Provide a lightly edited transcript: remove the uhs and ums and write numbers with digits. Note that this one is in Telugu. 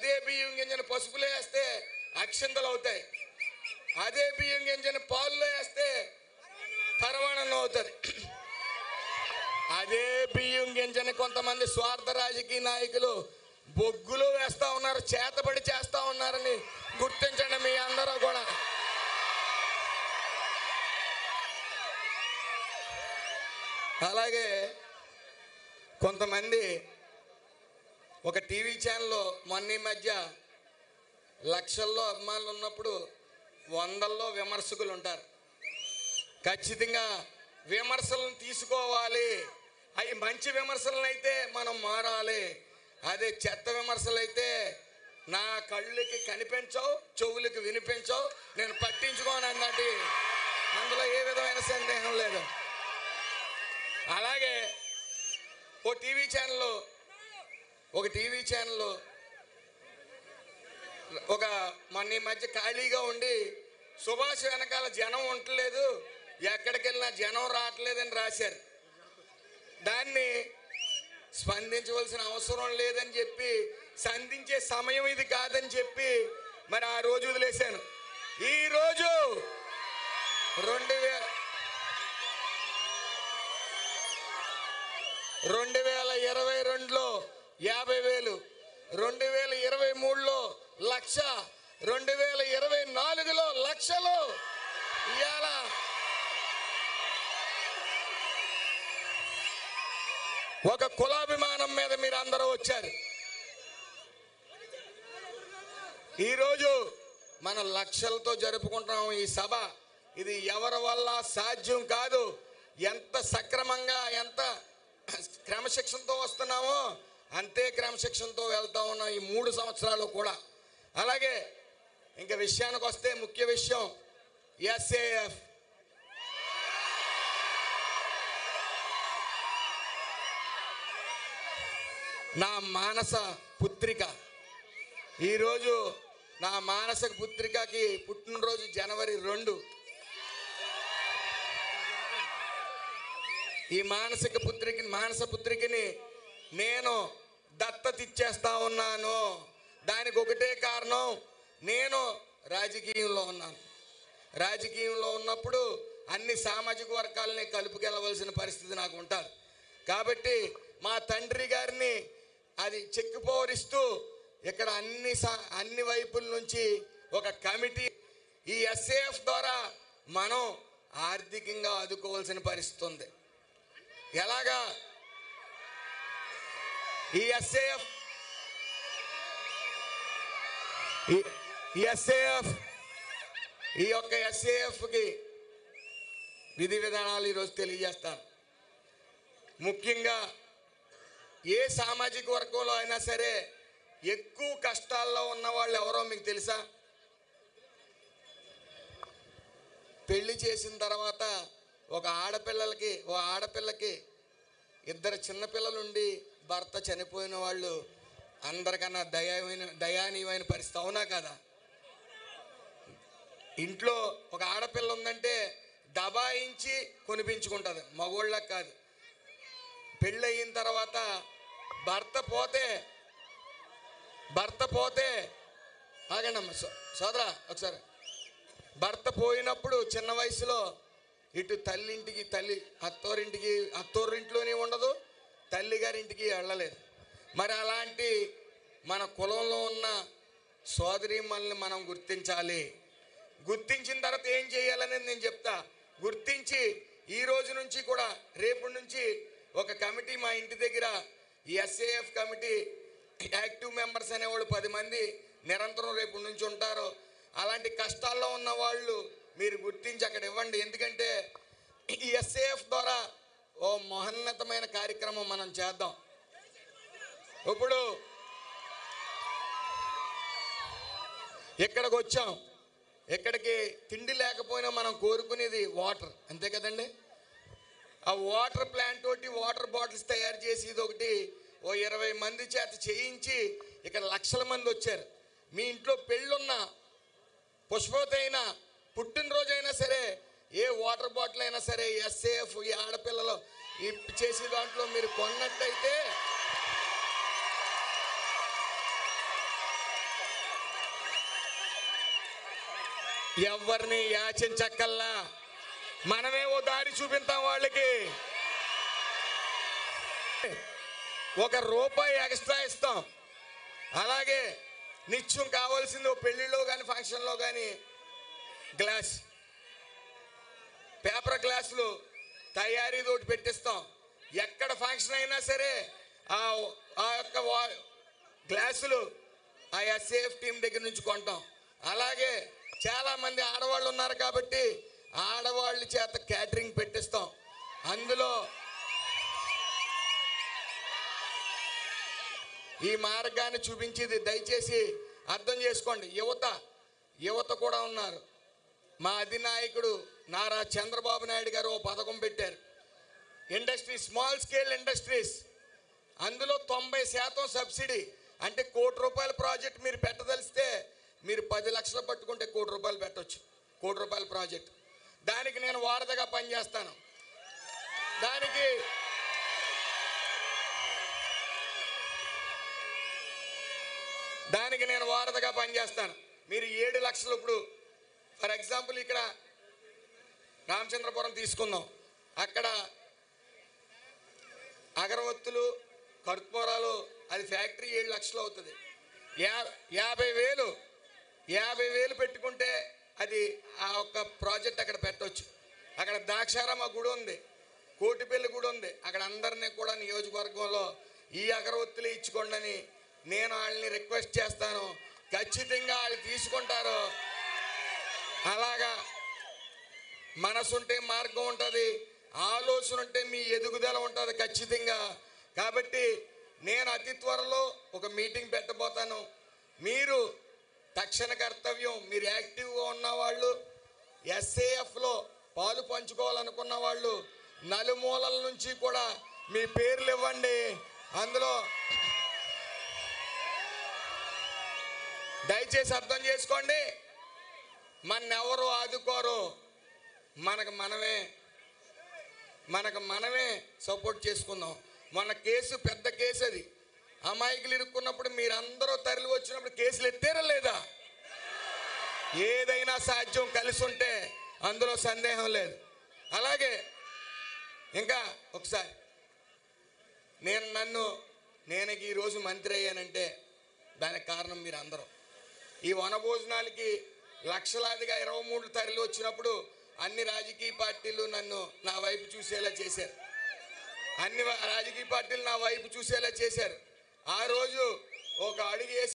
అదే బియ్యం గింజను పసుపులో వేస్తే అక్షింతలు అవుతాయి. అదే బియ్యం గింజను పాలులో వేస్తే పరవాణంలో అవుతుంది. అదే బియ్యం గింజని కొంతమంది స్వార్థ రాజకీయ నాయకులు బొగ్గులు వేస్తా ఉన్నారు, చేతబడి చేస్తా ఉన్నారని గుర్తించండి మీ అందరూ కూడా. అలాగే కొంతమంది ఒక టీవీ ఛానల్లో మొన్న ఈ మధ్య లక్షల్లో అభిమానులు ఉన్నప్పుడు వందల్లో విమర్శకులు ఉంటారు. ఖచ్చితంగా విమర్శలను తీసుకోవాలి. అవి మంచి విమర్శలను అయితే మనం మారాలి. అదే చెత్త విమర్శలు అయితే నా కళ్ళకి కనిపించవు, చెవులకి వినిపించవు, నేను పట్టించుకోను అన్నట్టు అందులో ఏ విధమైన సందేహం లేదు. అలాగే ఒక టీవీ ఛానల్లో ఒక మొన్న ఈ మధ్య ఖాళీగా ఉండి సుభాష్ వెనకాల జనం ఉండలేదు, ఎక్కడికి వెళ్ళినా జనం రావట్లేదని రాశారు. దాన్ని స్పందించవలసిన అవసరం లేదని చెప్పి, సంధించే సమయం ఇది కాదని చెప్పి మరి ఆ రోజు వదిలేశాను. ఈరోజు 2022లో 50,000, 2023లో 1,00,000, 2024లో లక్షలు. ఇవాళ ఒక కులాభిమానం మీద మీరు అందరూ వచ్చారు. ఈరోజు మనం లక్షలతో జరుపుకుంటున్నాం ఈ సభ. ఇది ఎవరి వల్ల సాధ్యం కాదు. ఎంత సక్రమంగా, ఎంత క్రమశిక్షణతో వస్తున్నామో అంతే క్రమశిక్షణతో వెళ్తా ఉన్నాం ఈ 3 సంవత్సరాలు కూడా. అలాగే ఇంకా విషయానికి వస్తే ముఖ్య విషయం SAF. నా మానస పుత్రిక ఈరోజు నా మానస పుత్రికకి పుట్టినరోజు జనవరి 2. ఈ మానస పుత్రికని నేను దత్తత ఇచ్చేస్తా ఉన్నాను. దానికి ఒకటే కారణం, నేను రాజకీయంలో ఉన్నాను. రాజకీయంలో ఉన్నప్పుడు అన్ని సామాజిక వర్గాలని కలుపుకెళ్ళవలసిన పరిస్థితి నాకు ఉంటుంది. కాబట్టి మా తండ్రి గారిని అది చెక్కుపోరిస్తూ ఇక్కడ అన్ని వైపుల నుంచి ఒక కమిటీ, ఈ SAF ద్వారా మనం ఆర్థికంగా ఆదుకోవాల్సిన పరిస్థితి ఉంది. ఎలాగా? ఈ యొక్క SAFకి విధి విధానాలు ఈరోజు తెలియజేస్తాను. ముఖ్యంగా ఏ సామాజిక వర్గంలో అయినా సరే ఎక్కువ కష్టాల్లో ఉన్న వాళ్ళు ఎవరో మీకు తెలుసా? పెళ్లి చేసిన తర్వాత ఒక ఆడపిల్లకి 2 చిన్నపిల్లలుండి భర్త చనిపోయిన వాళ్ళు అందరికన్నా దయానీయమైన పరిస్థితి. అవునా కదా? ఇంట్లో ఒక ఆడపిల్ల ఉందంటే దబాయించి కొనిపించుకుంటుంది, మగోళ్ళకి కాదు. పెళ్ళి అయిన తర్వాత భర్త పోతే ఆగండమ్మ సోదరా ఒకసారి. భర్త పోయినప్పుడు చిన్న వయసులో ఇటు అత్తోరింట్లోనే ఉండదు, తల్లిగారింటికి వెళ్ళలేదు. మరి అలాంటి మన కులంలో ఉన్న సోదరీమణుల్ని మనం గుర్తించాలి. గుర్తించిన తర్వాత ఏం చేయాలనేది నేను చెప్తా. గుర్తించి ఈ రోజు నుంచి కూడా రేపటి నుంచి ఒక కమిటీ మా ఇంటి దగ్గర, ఈ SAF కమిటీ యాక్టివ్ మెంబర్స్ అనేవాళ్ళు 10 మంది నిరంతరం రేపటి నుంచి ఉంటారు. అలాంటి కష్టాల్లో ఉన్న వాళ్ళు మీరు గుర్తించి అక్కడ ఇవ్వండి. ఎందుకంటే ఈ SAF ద్వారా ఓ మహోన్నతమైన కార్యక్రమం మనం చేద్దాం. ఇప్పుడు ఇక్కడికి వచ్చాం. ఇక్కడికి తిండి లేకపోయినా మనం కోరుకునేది వాటర్, అంతే కదండి? ఆ వాటర్ ప్లాంట్ తోటి వాటర్ బాటిల్స్ తయారు చేసి ఇదొకటి ఓ 20 మంది చేత చేయించి ఇక్కడ లక్షల మంది వచ్చారు. మీ ఇంట్లో పెళ్ళున్నా, పుష్పవతి అయినా, పుట్టినరోజైనా సరే, ఏ వాటర్ బాటిల్ అయినా సరే SAF ఈ ఆడపిల్లలు ఈ చేసే దాంట్లో మీరు కొన్నట్టయితే ఎవరిని యాచించక్కల్లా, మనమే ఓ దారి చూపిస్తాం వాళ్ళకి. ₹1 ఎక్స్ట్రా ఇస్తాం. అలాగే నిత్యం కావాల్సింది ఓ పెళ్లిలో కానీ ఫంక్షన్లో కానీ గ్లాస్, పేపర్ గ్లాసులు తయారీ తోటి పెట్టిస్తాం. ఎక్కడ ఫంక్షన్ అయినా సరే ఆ యొక్క గ్లాసులు ఆ ఎస్ఏఎఫ్ టీం దగ్గర నుంచి కొంటాం. అలాగే చాలా మంది ఆడవాళ్ళు ఉన్నారు కాబట్టి ఆడవాళ్ళ చేత క్యాటరింగ్ పెట్టిస్తాం. అందులో ఈ మార్గాన్ని చూపించేది దయచేసి అర్థం చేసుకోండి. యువత కూడా ఉన్నారు. మా అధినాయకుడు నారా చంద్రబాబు నాయుడు గారు ఓ పథకం పెట్టారు, ఇండస్ట్రీస్, స్మాల్ స్కేల్ ఇండస్ట్రీస్. అందులో 90% సబ్సిడీ. అంటే ₹1,00,00,000 ప్రాజెక్ట్ మీరు పెట్టదలిస్తే మీరు 10 లక్షలు పట్టుకుంటే ₹1,00,00,000 పెట్టవచ్చు. ₹1,00,00,000 ప్రాజెక్ట్. దానికి నేను వారధిగా పనిచేస్తాను. దానికి నేను వారధిగా పనిచేస్తాను. మీరు 7 లక్షలు, ఇప్పుడు ఫర్ ఎగ్జాంపుల్ ఇక్కడ రామచంద్రపురం తీసుకుందాం. అక్కడ అగరవత్తులు, కర్పూరాలు, అది ఫ్యాక్టరీ 7 లక్షలు అవుతుంది. 50,000 పెట్టుకుంటే అది ఆ ఒక్క ప్రాజెక్ట్ అక్కడ పెట్టవచ్చు. అక్కడ ద్రాక్షారామ గుడి ఉంది, కోటిపల్లి గుడి ఉంది. అక్కడ అందరినీ కూడా నియోజకవర్గంలో ఈ అగరవత్తులు ఇచ్చుకోండి అని నేను వాళ్ళని రిక్వెస్ట్ చేస్తాను. ఖచ్చితంగా వాళ్ళు తీసుకుంటారు. అలాగా మనసుంటే మార్గం ఉంటుంది, ఆలోచన ఉంటే మీ ఎదుగుదల ఉంటుంది ఖచ్చితంగా. కాబట్టి నేను అతి త్వరలో ఒక మీటింగ్ పెట్టబోతాను. మీరు తక్షణ కర్తవ్యం, మీరు యాక్టివ్గా ఉన్నవాళ్ళు, ఎస్ఏఎఫ్లో పాలు పంచుకోవాలనుకున్న వాళ్ళు నలుమూలల నుంచి కూడా మీ పేర్లు ఇవ్వండి. అందులో దయచేసి అర్థం చేసుకోండి, మన్నెవరు ఆదుకోరు, మనకు మనమే సపోర్ట్ చేసుకుందాం. మన కేసు పెద్ద కేసు, అది అమాయకులు ఇరుక్కున్నప్పుడు మీరందరూ తరలి వచ్చినప్పుడు కేసులు ఎత్తారా లేదా? ఏదైనా సాధ్యం కలిసి ఉంటే, అందులో సందేహం లేదు. అలాగే ఇంకా ఒకసారి నేను ఈరోజు మంత్రి అయ్యానంటే దానికి కారణం మీరు అందరూ. ఈ వనభోజనాలకి లక్షలాదిగా 23 తరలి వచ్చినప్పుడు అన్ని రాజకీయ పార్టీలు నా వైపు చూసేలా చేశారు. అన్ని రాజకీయ పార్టీలు నా వైపు చూసేలా చేశారు. ఆ రోజు ఒక అడుగు వేసి